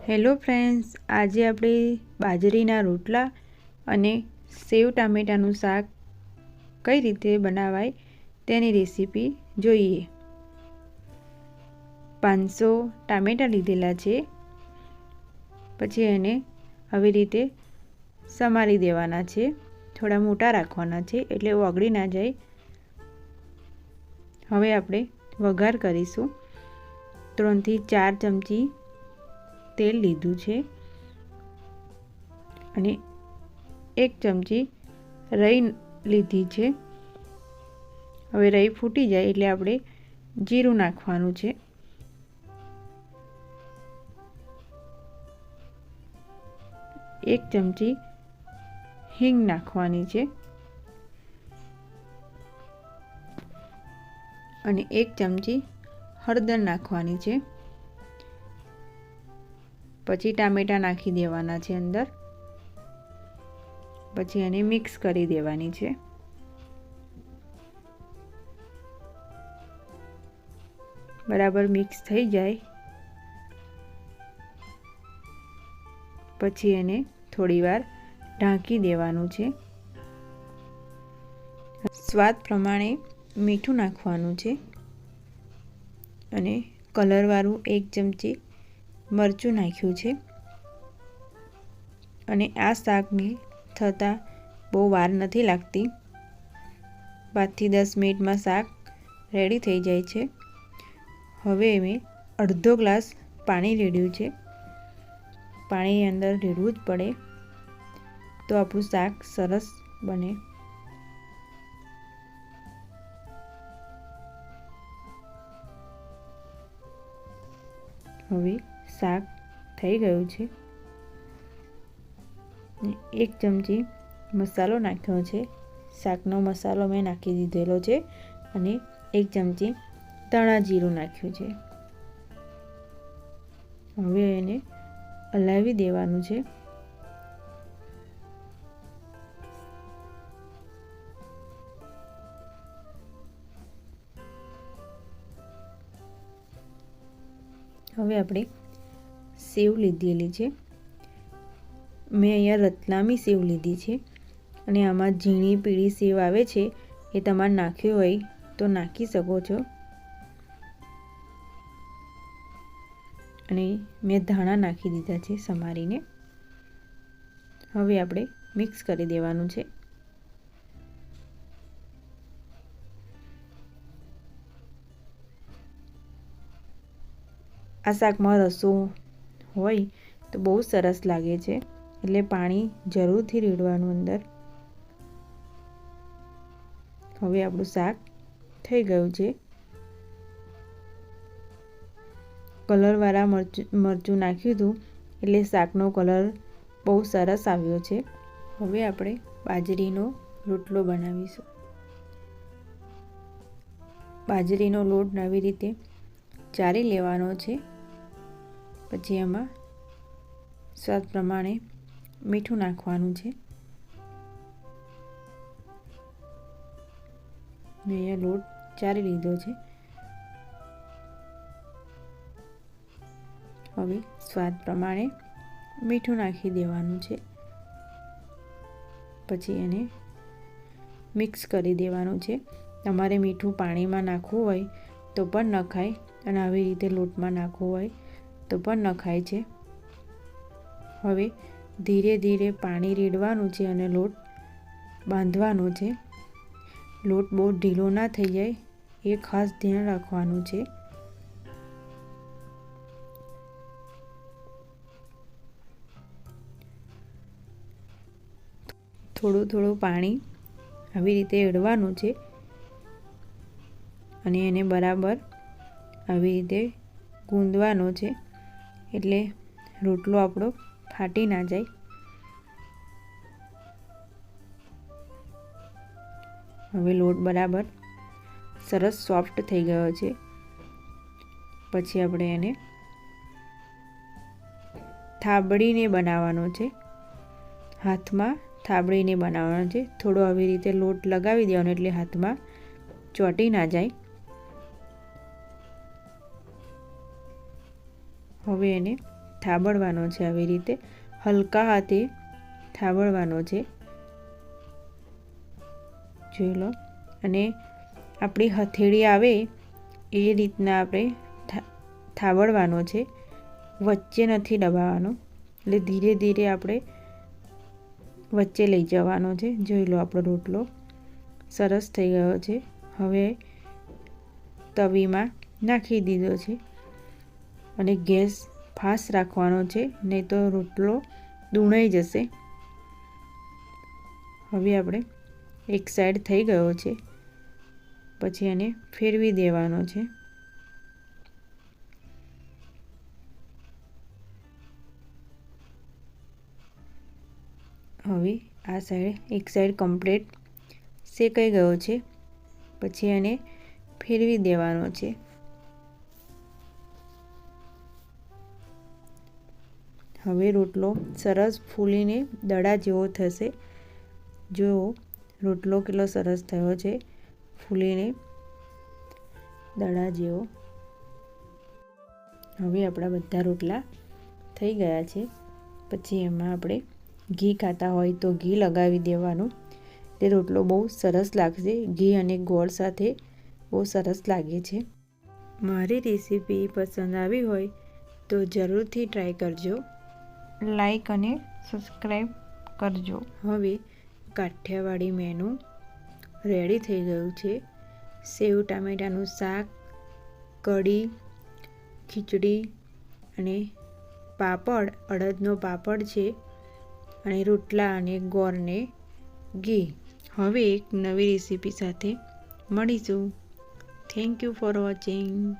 Hello friends, આજે આપણે બાજરીના રોટલા અને સેવ ટામેટાનું શાક કઈ રીતે બનાવાય તેની રેસીપી જોઈએ। 500 ટામેટા લીધેલા છે। પછી એને આવી રીતે સમારી દેવાના છે। થોડા મોટા રાખવાના છે એટલે ઓગળી ના જાય। હવે આપણે વઘાર કરીશું। 3 થી 4 ચમચી તેલ લીધું છે અને 1 ચમચી રાઈ લીધી છે। હવે રાઈ ફૂટી જાય એટલે આપણે જીરું નાખવાનું છે। એક ચમચી હિંગ નાખવાની છે અને 1 ચમચી હળદર નાખવાની છે। પછી ટામેટા નાખી દેવાના છે અંદર। પછી એને મિક્સ કરી દેવાની છે। બરાબર મિક્સ થઈ જાય પછી એને થોડીવાર ઢાંકી દેવાનું છે। સ્વાદ પ્રમાણે મીઠું નાખવાનું છે અને કલરવાળું 1 ચમચી મરચું નાખ્યું છે। અને આ શાકને થતાં બહુ વાર નથી લાગતી। 5 થી 10 મિનિટમાં શાક રેડી થઈ જાય છે। હવે મેં અડધો ગ્લાસ પાણી રેડ્યું છે। પાણી અંદર રેડવું જ પડે તો આપણું શાક સરસ બને। હવે શાક થઈ ગયું છે। 1 ચમચી મસાલો નાખ્યો છે। શાકનો મસાલો મેં નાખી દીધેલો છે અને 1 ચમચી ધાણા જીરું નાખ્યું છે। હવે એને હલાવી દેવાનું છે। હવે આપણે સેવ લીધેલી છે। મેં અહીંયા રતલામી સેવ લીધી છે અને આમાં ઝીણી પીળી સેવ આવે છે એ તમારે નાખ્યો હોય તો નાખી શકો છો। અને મેં ધાણા નાખી દીધા છે સમારીને। હવે આપણે મિક્સ કરી દેવાનું છે। આ શાકમાં રસો હોય તો બહુ સરસ લાગે છે એટલે પાણી જરૂરથી રેડવાનું અંદર। હવે આપણું શાક થઈ ગયું છે। કલરવાળા મરચું નાખ્યું હતું એટલે શાકનો કલર બહુ સરસ આવ્યો છે। હવે આપણે બાજરીનો રોટલો બનાવીશું। બાજરીનો લોટ આવી રીતે ચાળી લેવાનો છે। પછી એમાં સ્વાદ પ્રમાણે મીઠું નાખવાનું છે। મેં અહીંયા લોટ ચાળી લીધો છે। હવે સ્વાદ પ્રમાણે મીઠું નાખી દેવાનું છે। પછી એને મિક્સ કરી દેવાનું છે। તમારે મીઠું પાણીમાં નાખવું હોય તો પણ નખાય અને આવી રીતે લોટમાં નાખવું હોય તો પણ નખાય છે। હવે ધીરે ધીરે પાણી રેડવાનું છે અને લોટ બાંધવાનો છે। લોટ બહુ ઢીલો ના થઈ જાય એ ખાસ ધ્યાન રાખવાનું છે। થોડું થોડું પાણી આવી રીતે એડવાનું છે અને એને બરાબર આવી રીતે ગૂંદવાનો છે એટલે રોટલો આપણો ફાટી ના જાય। હવે લોટ બરાબર સરસ સોફ્ટ થઈ ગયો છે। પછી આપણે એને થાબડીને બનાવવાનો છે। હાથમાં થાબડીને બનાવવાનો છે। થોડો આવી રીતે લોટ લગાવી દેવાનો એટલે હાથમાં ચોંટી ના જાય। હવે એને થાબડવાનો છે. આવી રીતે હલકા હાથે થાબડવાનો છે, જોઈ લો. અને આપણી હથેળી આવે એ રીતના આપણે થાબડવાનો છે, વચ્ચે નથી દબાવવાનો. એટલે ધીરે ધીરે આપણે વચ્ચે લઈ જવાનો છે. જોઈ લો, આપણો રોટલો સરસ થઈ ગયો છે. હવે તવીમાં નાખી દીધો છે અને ગેસ ફાસ્ટ રાખવાનો છે, નહીં તો રોટલો દૂણાઈ જશે. હવે આપણે એક સાઈડ થઈ ગયો છે, પછી એને ફેરવી દેવાનો છે. હવે આ એક સાઈડ કમ્પ્લીટ શેકાઈ ગયો છે, પછી એને ફેરવી દેવાનો છે. હવે રોટલો સરસ ફૂલીને દડા જેવો થશે. જો રોટલો કેટલો સરસ થયો છે, ફૂલીને દડા જેવો. હવે આપણા બધા રોટલા થઈ ગયા છે. પછી એમાં આપણે ઘી ખાતા હોય તો ઘી લગાવી દેવાનું. તે રોટલો બહુ સરસ લાગશે. ઘી અને ગોળ સાથે બહુ સરસ લાગે છે. મારી રેસીપી પસંદ આવી હોય તો જરૂરથી ટ્રાય કરજો. લાઈક અને સબસ્ક્રાઈબ કરજો. હવે કાઠિયાવાડી મેનુ રેડી થઈ ગયું છે. સેવ ટામેટાનું શાક, કઢી, ખીચડી અને પાપડ, અડદનો પાપડ છે, અને રોટલા અને ગોળને ઘી. હવે એક નવી રેસીપી સાથે મળીશું. Thank you for watching.